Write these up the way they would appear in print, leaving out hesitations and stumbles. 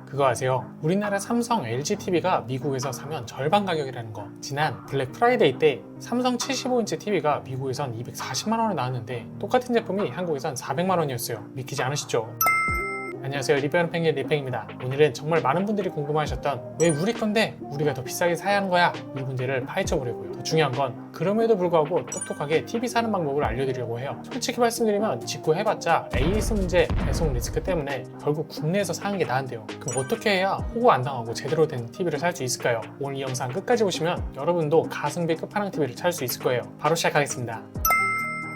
그거 아세요? 우리나라 삼성 LG TV가 미국에서 사면 절반 가격이라는 거. 지난 블랙 프라이데이 때 삼성 75인치 TV가 미국에선 240만 원에 나왔는데 똑같은 제품이 한국에선 400만 원이었어요. 믿기지 않으시죠? 안녕하세요, 리뷰하는 펭귄 리팽입니다. 오늘은 정말 많은 분들이 궁금해하셨던 왜 우리 건데 우리가 더 비싸게 사야 하는 거야? 이 문제를 파헤쳐 보려고요. 더 중요한 건 그럼에도 불구하고 똑똑하게 TV 사는 방법을 알려드리려고 해요. 솔직히 말씀드리면 직구 해봤자 AS 문제, 배송 리스크 때문에 결국 국내에서 사는 게 나은데요. 그럼 어떻게 해야 호구 안 당하고 제대로 된 TV를 살 수 있을까요? 오늘 이 영상 끝까지 보시면 여러분도 가성비 끝판왕 TV를 살 수 있을 거예요. 바로 시작하겠습니다.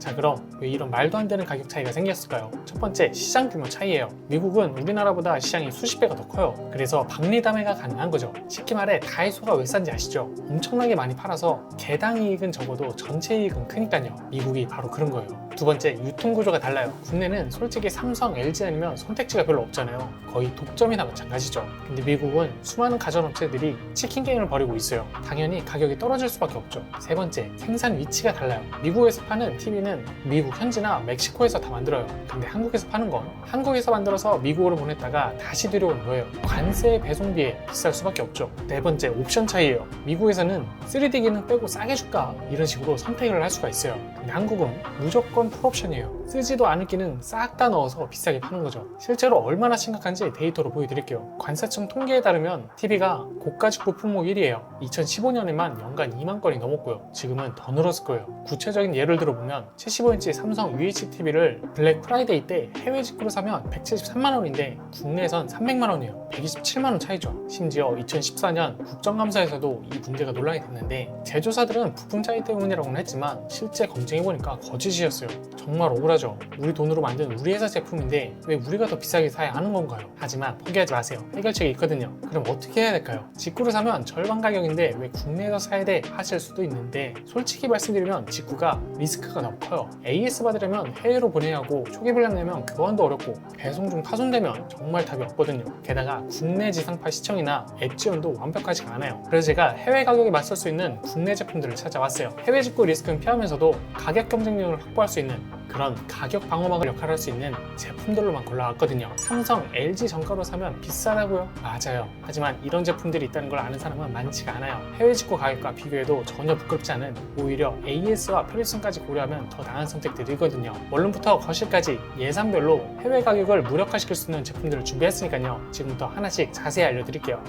자, 그럼 왜 이런 말도 안 되는 가격 차이가 생겼을까요? 첫 번째, 시장 규모 차이예요. 미국은 우리나라보다 시장이 수십 배가 더 커요. 그래서 박리담회가 가능한 거죠. 쉽게 말해 다이소가 왜 싼지 아시죠? 엄청나게 많이 팔아서 개당 이익은 적어도 전체 이익은 크니까요. 미국이 바로 그런 거예요. 두 번째, 유통구조가 달라요. 국내는 솔직히 삼성, LG 아니면 선택지가 별로 없잖아요. 거의 독점이나 마찬가지죠. 근데 미국은 수많은 가전업체들이 치킨 게임을 벌이고 있어요. 당연히 가격이 떨어질 수밖에 없죠. 세 번째, 생산 위치가 달라요. 미국에서 파는 TV는 미국 현지나 멕시코에서 다 만들어요. 근데 한국에서 파는 건 한국에서 만들어서 미국으로 보냈다가 다시 들여오는 거예요. 관세 배송비에 비쌀 수밖에 없죠. 네 번째, 옵션 차이예요. 미국에서는 3D 기능 빼고 싸게 줄까? 이런 식으로 선택을 할 수가 있어요. 근데 한국은 무조건 풀옵션이에요. 쓰지도 않을 기능 싹 다 넣어서 비싸게 파는 거죠. 실제로 얼마나 심각한지 데이터로 보여드릴게요. 관세청 통계에 따르면 TV가 고가직구 품목 1위예요. 2015년에만 연간 2만 건이 넘었고요. 지금은 더 늘었을 거예요. 구체적인 예를 들어보면 75인치 삼성 UHD TV를 블랙 프라이데이 때 해외 직구로 사면 173만 원인데 국내에선 300만 원이에요. 127만 원 차이죠. 심지어 2014년 국정감사에서도 이 문제가 논란이 됐는데 제조사들은 부품 차이 때문이라고는 했지만 실제 검증해보니까 거짓이었어요. 정말 억울하죠. 우리 돈으로 만든 우리 회사 제품인데 왜 우리가 더 비싸게 사야 하는 건가요? 하지만 포기하지 마세요. 해결책이 있거든요. 그럼 어떻게 해야 될까요? 직구로 사면 절반 가격인데 왜 국내에서 사야 돼? 하실 수도 있는데 솔직히 말씀드리면 직구가 리스크가 너무 커요. AS 받으려면 해외로 보내야 하고 초기 불량 내면 교환도 어렵고 배송 중 파손되면 정말 답이 없거든요. 게다가 국내 지상파 시청이나 앱 지원도 완벽하지가 않아요. 그래서 제가 해외 가격에 맞설 수 있는 국내 제품들을 찾아왔어요. 해외 직구 리스크는 피하면서도 가격 경쟁력을 확보할 수 있는 그런 가격 방어막을 역할을 할 수 있는 제품들로만 골라왔거든요. 삼성, LG 정가로 사면 비싸다고요? 맞아요. 하지만 이런 제품들이 있다는 걸 아는 사람은 많지가 않아요. 해외 직구 가격과 비교해도 전혀 부끄럽지 않은 오히려 AS와 편의성까지 고려하면 더 나은 선택들이거든요. 원룸부터 거실까지 예산별로 해외 가격을 무력화시킬 수 있는 제품들을 준비했으니까요. 지금부터 하나씩 자세히 알려드릴게요.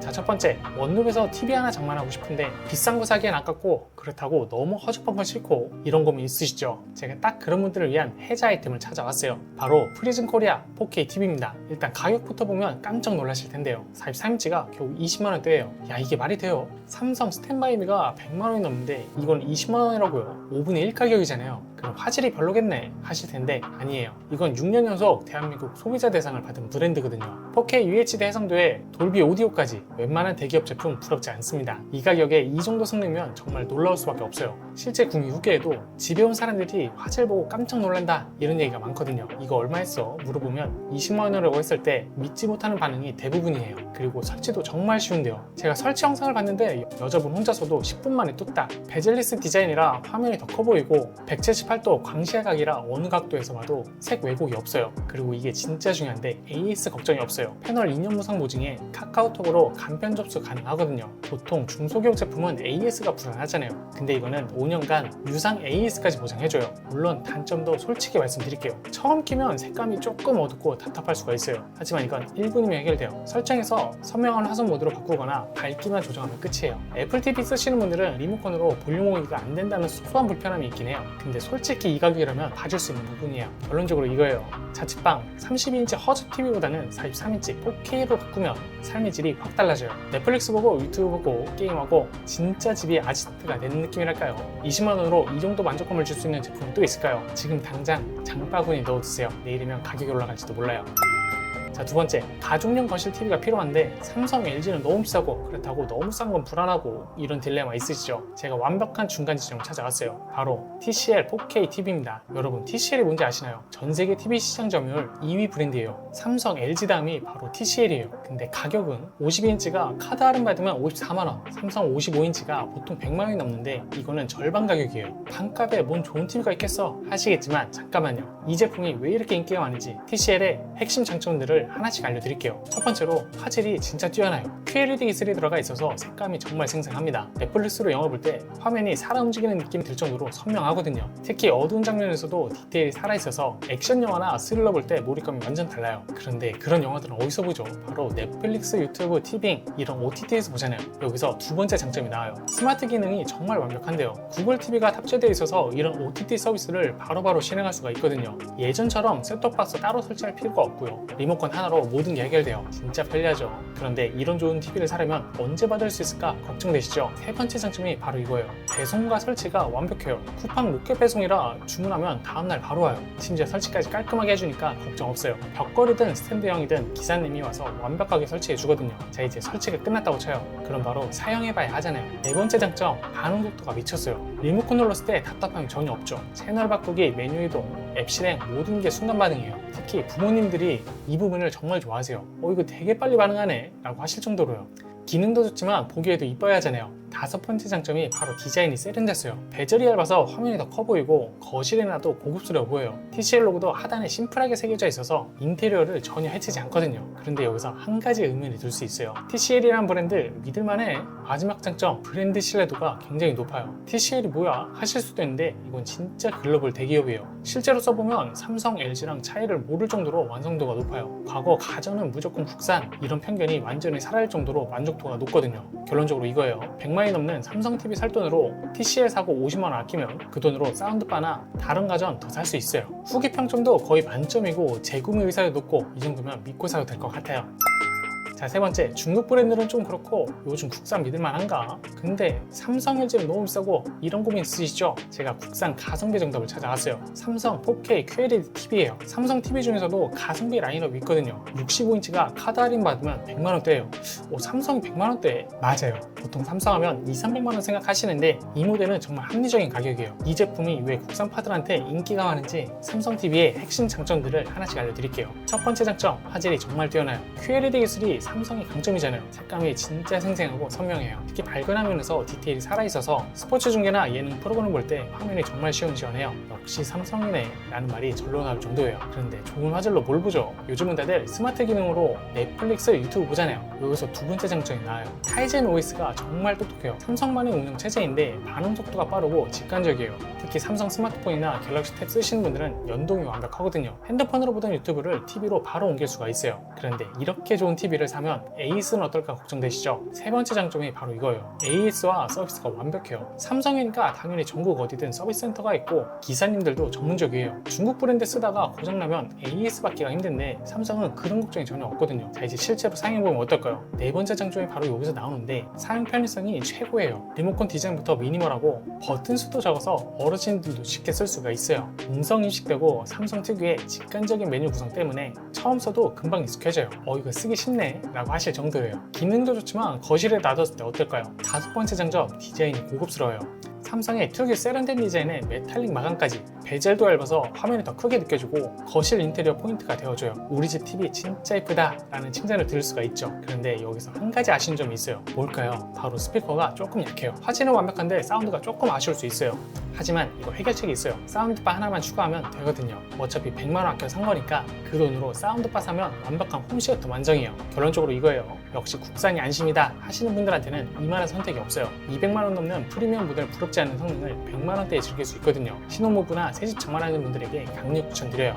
자, 첫 번째, 원룸에서 TV 하나 장만하고 싶은데 비싼 거 사기엔 아깝고 그렇다고 너무 허접한 건 싫고 이런 고민 있으시죠? 제가 딱 그런 분들을 위한 해자 아이템을 찾아왔어요. 바로 프리즘 코리아 4K TV입니다. 일단 가격부터 보면 깜짝 놀라실 텐데요. 43인치가 겨우 20만 원대예요. 야, 이게 말이 돼요? 삼성 스탠바이미가 100만 원이 넘는데 이건 20만 원이라고요. 5분의 1 가격이잖아요. 그럼 화질이 별로겠네 하실 텐데 아니에요. 이건 6년 연속 대한민국 소비자 대상을 받은 브랜드거든요. 4K UHD 해상도에 돌비 오디오까지 웬만한 대기업 제품 부럽지 않습니다. 이 가격에 이 정도 성능이면 정말 놀라울 수밖에 없어요. 실제 구매 후기에도 집에 온 사람들이 화질 보고 깜짝 놀란다 이런 얘기가 많거든요. 이거 얼마 했어? 물어보면 20만 원이라고 했을 때 믿지 못하는 반응이 대부분이에요. 그리고 설치도 정말 쉬운데요. 제가 설치 영상을 봤는데 여자분 혼자서도 10분 만에 뚝딱. 베젤리스 디자인이라 화면이 더 커 보이고 178도 광시야각이라 어느 각도에서 봐도 색 왜곡이 없어요. 그리고 이게 진짜 중요한데 AS 걱정이 없어요. 패널 2년 무상 보증에 카카오톡으로 간편 접수 가능하거든요. 보통 중소기업 제품은 AS가 불안하잖아요. 근데 이거는 5년간 유상 AS까지 보장해줘요. 물론 단점도 솔직히 말씀드릴게요. 처음 키면 색감이 조금 어둡고 답답할 수가 있어요. 하지만 이건 1분이면 해결돼요. 설정에서 선명한 화선 모드로 바꾸거나 밝기만 조정하면 끝이에요. 애플 TV 쓰시는 분들은 리모컨으로 볼륨 오기가 안 된다는 소소한 불편함이 있긴 해요. 근데 솔직히 이 가격이라면 봐줄 수 있는 부분이에요. 결론적으로 이거예요. 자취방 32인치 허접 TV보다는 43인치 4K로 바꾸면 삶의 질이 확 달라져요. 넷플릭스 보고 유튜브 보고 게임하고 진짜 집이 아지트가 되는 느낌이랄까요. 20만 원으로 이 정도 만족감을 줄 수 있는 제품이 또 있을까요? 지금 당장 장바구니 넣어두세요. 내일이면 가격이 올라갈지도 몰라요. 자, 두 번째, 가족용 거실 TV가 필요한데 삼성, LG는 너무 비싸고 그렇다고 너무 싼 건 불안하고 이런 딜레마 있으시죠? 제가 완벽한 중간 지점을 찾아왔어요. 바로 TCL 4K TV입니다. 여러분, TCL이 뭔지 아시나요? 전 세계 TV 시장 점유율 2위 브랜드예요. 삼성, LG 다음이 바로 TCL이에요. 근데 가격은 52인치가 카드 할인 받으면 54만 원, 삼성 55인치가 보통 100만 원이 넘는데 이거는 절반 가격이에요. 반값에 뭔 좋은 TV가 있겠어? 하시겠지만 잠깐만요. 이 제품이 왜 이렇게 인기가 많은지 TCL의 핵심 장점들을 하나씩 알려드릴게요. 첫 번째로 화질이 진짜 뛰어나요. QLED 기술이 들어가 있어서 색감이 정말 생생합니다. 넷플릭스로 영화 볼 때 화면이 살아 움직이는 느낌이 들 정도로 선명하거든요. 특히 어두운 장면에서도 디테일이 살아있어서 액션 영화나 스릴러 볼 때 몰입감이 완전 달라요. 그런데 그런 영화들은 어디서 보죠? 바로 넷플릭스, 유튜브, 티빙 이런 OTT에서 보잖아요. 여기서 두 번째 장점이 나와요. 스마트 기능이 정말 완벽한데요. 구글 TV가 탑재되어 있어서 이런 OTT 서비스를 바로바로 실행할 수가 있거든요. 예전처럼 셋톱박스 따로 설치할 필요가 없고요. 리모컨 하나로 모든 게 해결돼요. 진짜 편리하죠. 그런데 이런 좋은 TV를 사려면 언제 받을 수 있을까 걱정되시죠? 세 번째 장점이 바로 이거예요. 배송과 설치가 완벽해요. 쿠팡 로켓 배송이라 주문하면 다음날 바로 와요. 심지어 설치까지 깔끔하게 해주니까 걱정 없어요. 벽걸이든 스탠드형이든 기사님이 와서 완벽하게 설치해 주거든요. 자, 이제 설치가 끝났다고 쳐요. 그럼 바로 사용해봐야 하잖아요. 네 번째 장점, 반응 속도가 미쳤어요. 리모컨 눌렀을 때 답답함이 전혀 없죠. 채널 바꾸기, 메뉴 이동, 앱 실행 모든 게 순간 반응이에요. 특히 부모님들이 이 부분을 정말 좋아하세요. 이거 되게 빨리 반응하네 라고 하실 정도로요. 기능도 좋지만 보기에도 이뻐야 하잖아요. 다섯 번째 장점이 바로 디자인이 세련됐어요. 베젤이 얇아서 화면이 더 커 보이고 거실에 놔도 고급스러워 보여요. TCL 로고도 하단에 심플하게 새겨져 있어서 인테리어를 전혀 해치지 않거든요. 그런데 여기서 한 가지 의문이 들 수 있어요. TCL이란 브랜드 믿을만해? 마지막 장점, 브랜드 신뢰도가 굉장히 높아요. TCL이 뭐야? 하실 수도 있는데 이건 진짜 글로벌 대기업이에요. 실제로 써보면 삼성, LG랑 차이를 모를 정도로 완성도가 높아요. 과거 가전은 무조건 국산 이런 편견이 완전히 사라질 정도로 만족도가 높거든요. 결론적으로 이거예요. 100만이 넘는 삼성 TV 살 돈으로 TCL 사고 50만 원 아끼면 그 돈으로 사운드바나 다른 가전 더 살 수 있어요. 후기 평점도 거의 만점이고 재구매 의사도 높고 이 정도면 믿고 사도 될 것 같아요. 자, 세 번째, 중국 브랜드는 좀 그렇고 요즘 국산 믿을만한가? 근데 삼성, LG는 너무 비싸고 이런 고민 있으시죠? 제가 국산 가성비 정답을 찾아왔어요. 삼성 4K QLED TV예요. 삼성 TV 중에서도 가성비 라인업이 있거든요. 65인치가 카드 할인 받으면 100만원대예요. 삼성이 100만원대? 맞아요. 보통 삼성 하면 200~300만원 생각하시는데 이 모델은 정말 합리적인 가격이에요. 이 제품이 왜 국산파들한테 인기가 많은지 삼성 TV의 핵심 장점들을 하나씩 알려드릴게요. 첫 번째 장점, 화질이 정말 뛰어나요. QLED 기술이 삼성의 강점이잖아요. 색감이 진짜 생생하고 선명해요. 특히 밝은 화면에서 디테일이 살아있어서 스포츠 중계나 예능 프로그램 볼 때 화면이 정말 시원시원해요. 역시 삼성이네 라는 말이 절로 나올 정도예요. 그런데 좋은 화질로 뭘 보죠? 요즘은 다들 스마트 기능으로 넷플릭스, 유튜브 보잖아요. 여기서 두 번째 장점이 나와요. 타이젠 OS가 정말 똑똑해요. 삼성만의 운영 체제인데 반응 속도가 빠르고 직관적이에요. 특히 삼성 스마트폰이나 갤럭시 탭 쓰시는 분들은 연동이 완벽하거든요. 핸드폰으로 보던 유튜브를 TV로 바로 옮길 수가 있어요. 그런데 이렇게 좋은 TV를 사면 AS는 어떨까 걱정되시죠? 세 번째 장점이 바로 이거예요. AS와 서비스가 완벽해요. 삼성이니까 당연히 전국 어디든 서비스 센터가 있고 기사님들도 전문적이에요. 중국 브랜드 쓰다가 고장나면 AS 받기가 힘든데 삼성은 그런 걱정이 전혀 없거든요. 자, 이제 실제로 사용해보면 어떨까요? 네 번째 장점이 바로 여기서 나오는데 사용 편의성이 최고예요. 리모컨 디자인부터 미니멀하고 버튼 수도 적어서 어르신들도 쉽게 쓸 수가 있어요. 음성 인식되고 삼성 특유의 직관적인 메뉴 구성 때문에 처음 써도 금방 익숙해져요. 이거 쓰기 쉽네 라고 하실 정도예요. 기능도 좋지만 거실에 놔뒀을 때 어떨까요? 다섯 번째 장점, 디자인이 고급스러워요. 삼성의 특유 세련된 디자인에 메탈릭 마감까지, 베젤도 얇아서 화면이 더 크게 느껴지고 거실 인테리어 포인트가 되어줘요. 우리 집 TV 진짜 예쁘다 라는 칭찬을 들을 수가 있죠. 그런데 여기서 한 가지 아쉬운 점이 있어요. 뭘까요? 바로 스피커가 조금 약해요. 화질은 완벽한데 사운드가 조금 아쉬울 수 있어요. 하지만 이거 해결책이 있어요. 사운드바 하나만 추가하면 되거든요. 어차피 100만원 아껴 산 거니까 그 돈으로 사운드바 사면 완벽한 홈시어터 완성이에요. 결론적으로 이거예요. 역시 국산이 안심이다 하시는 분들한테는 이만한 선택이 없어요. 200만원 넘는 프리미엄 모델 부럽지 않은 성능을 100만원대에 즐길 수 있거든요. 신혼부부나 새집 장만하는 분들에게 강력 추천드려요.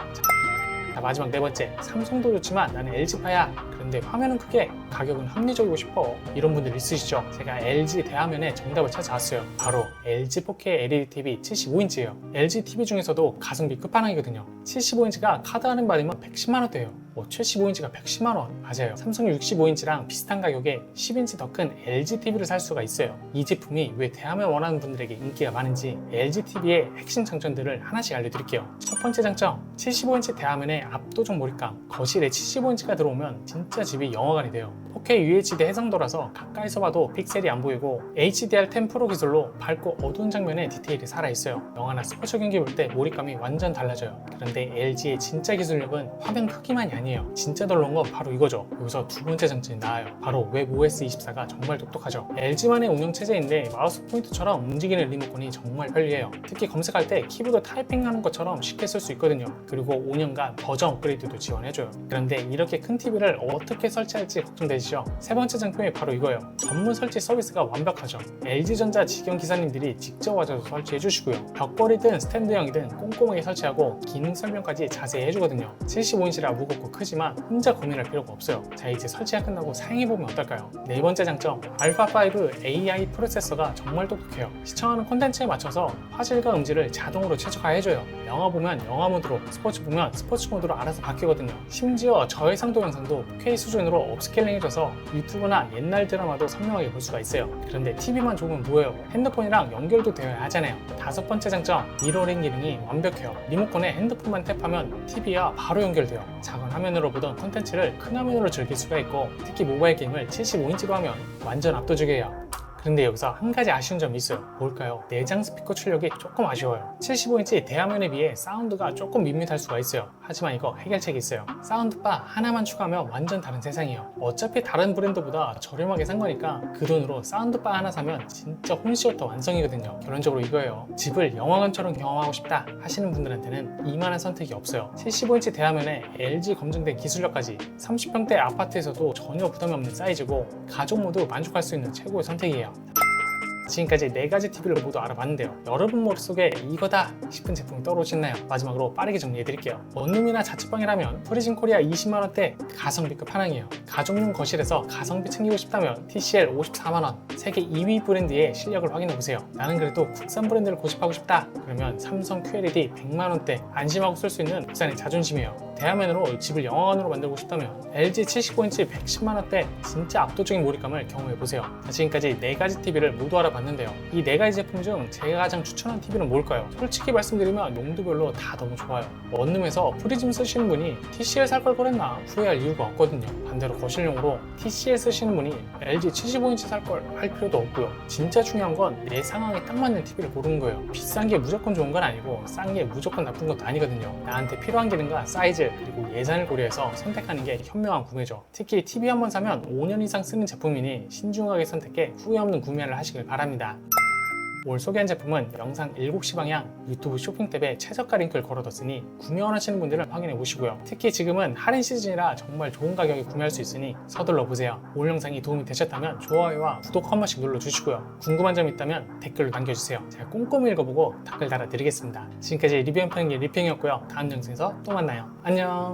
자, 마지막 네 번째, 삼성도 좋지만 나는 LG파야. 그런데 화면은 크게, 가격은 합리적이고 싶어. 이런 분들 있으시죠? 제가 LG 대화면에 정답을 찾아왔어요. 바로 LG 4K LED TV 75인치예요. LG TV 중에서도 가성비 끝판왕이거든요. 75인치가 카드 할인 받으면 110만원대예요. 최 15인치가 110만원. 맞아요. 삼성 65인치랑 비슷한 가격에 10인치 더 큰 LG TV를 살 수가 있어요. 이 제품이 왜 대화면 원하는 분들에게 인기가 많은지 LG TV의 핵심 장점들을 하나씩 알려드릴게요. 첫 번째 장점, 75인치 대화면의 압도적 몰입감. 거실에 75인치가 들어오면 진짜 진짜 집이 영화관이 돼요. 4K UHD 해상도라서 가까이서 봐도 픽셀이 안 보이고 HDR10 프로 기술로 밝고 어두운 장면에 디테일이 살아있어요. 영화나 스포츠 경기 볼 때 몰입감이 완전 달라져요. 그런데 LG의 진짜 기술력은 화면 크기만이 아니에요. 진짜 놀라운 건 바로 이거죠. 여기서 두 번째 장점이 나와요. 바로 웹OS24가 정말 똑똑하죠. LG만의 운영체제인데 마우스 포인터처럼 움직이는 리모컨이 정말 편리해요. 특히 검색할 때 키보드 타이핑하는 것처럼 쉽게 쓸 수 있거든요. 그리고 5년간 버전 업그레이드도 지원해줘요. 그런데 이렇게 큰 TV를 어떻게 설치할지 걱정되시죠? 세 번째 장점이 바로 이거예요. 전문 설치 서비스가 완벽하죠. LG전자 직영 기사님들이 직접 와서 설치해주시고요. 벽걸이든 스탠드형이든 꼼꼼하게 설치하고 기능 설명까지 자세히 해주거든요. 75인치라 무겁고 크지만 혼자 고민할 필요가 없어요. 자, 이제 설치가 끝나고 사용해보면 어떨까요? 네 번째 장점, 알파5 AI 프로세서가 정말 똑똑해요. 시청하는 콘텐츠에 맞춰서 화질과 음질을 자동으로 최적화해줘요. 영화 보면 영화 모드로, 스포츠 보면 스포츠 모드로 알아서 바뀌거든요. 심지어 저해상도 영상도 4K 수준으로 업스케일링해줘서 유튜브나 옛날 드라마도 선명하게 볼 수가 있어요. 그런데 TV만 좋으면 뭐예요? 핸드폰이랑 연결도 되어야 하잖아요. 다섯 번째 장점, 미러링 기능이 완벽해요. 리모컨에 핸드폰만 탭하면 TV와 바로 연결돼요. 작은 화면으로 보던 콘텐츠를 큰 화면으로 즐길 수가 있고, 특히 모바일 게임을 75인치로 하면 완전 압도적이에요. 그런데 여기서 한 가지 아쉬운 점이 있어요. 뭘까요? 내장 스피커 출력이 조금 아쉬워요. 75인치 대화면에 비해 사운드가 조금 밋밋할 수가 있어요. 하지만 이거 해결책이 있어요. 사운드바 하나만 추가하면 완전 다른 세상이에요. 어차피 다른 브랜드보다 저렴하게 산 거니까 그 돈으로 사운드바 하나 사면 진짜 홈시어터 완성이거든요. 결론적으로 이거예요. 집을 영화관처럼 경험하고 싶다 하시는 분들한테는 이만한 선택이 없어요. 75인치 대화면에 LG 검증된 기술력까지 30평대 아파트에서도 전혀 부담이 없는 사이즈고 가족 모두 만족할 수 있는 최고의 선택이에요. 지금까지 4가지 TV를 모두 알아봤는데요. 여러분 머릿속에 이거다 싶은 제품이 떠오르시나요? 마지막으로 빠르게 정리해드릴게요. 원룸이나 자취방이라면 프리즘 코리아 20만원대 가성비급 한항이에요. 가족용 거실에서 가성비 챙기고 싶다면 TCL 54만원, 세계 2위 브랜드의 실력을 확인해보세요. 나는 그래도 국산 브랜드를 고집하고 싶다 그러면 삼성 QLED 100만원대, 안심하고 쓸 수 있는 국산의 자존심이에요. 대화면으로 집을 영화관으로 만들고 싶다면 LG 75인치 110만원대 진짜 압도적인 몰입감을 경험해보세요. 지금까지 4가지 TV를 모두 알아봤는데요. 이 4가지 제품 중 제가 가장 추천한 TV는 뭘까요? 솔직히 말씀드리면 용도별로 다 너무 좋아요. 원룸에서 프리즘 쓰시는 분이 TCL 살 걸 그랬나 후회할 이유가 없거든요. 반대로 거실용으로 TCL 쓰시는 분이 LG 75인치 살 걸 할 필요도 없고요. 진짜 중요한 건 내 상황에 딱 맞는 TV를 고르는 거예요. 비싼 게 무조건 좋은 건 아니고 싼 게 무조건 나쁜 것도 아니거든요. 나한테 필요한 기능과 사이즈 그리고 예산을 고려해서 선택하는 게 현명한 구매죠. 특히 TV 한 번 사면 5년 이상 쓰는 제품이니 신중하게 선택해 후회 없는 구매를 하시길 바랍니다. 오늘 소개한 제품은 영상 7시 방향 유튜브 쇼핑 탭에 최저가 링크를 걸어뒀으니 구매 원하시는 분들은 확인해 보시고요. 특히 지금은 할인 시즌이라 정말 좋은 가격에 구매할 수 있으니 서둘러 보세요. 오늘 영상이 도움이 되셨다면 좋아요와 구독 한 번씩 눌러주시고요. 궁금한 점 있다면 댓글로 남겨주세요. 제가 꼼꼼히 읽어보고 댓글 달아드리겠습니다. 지금까지 리뷰 앤파는 리핑이었고요. 다음 영상에서 또 만나요. 안녕.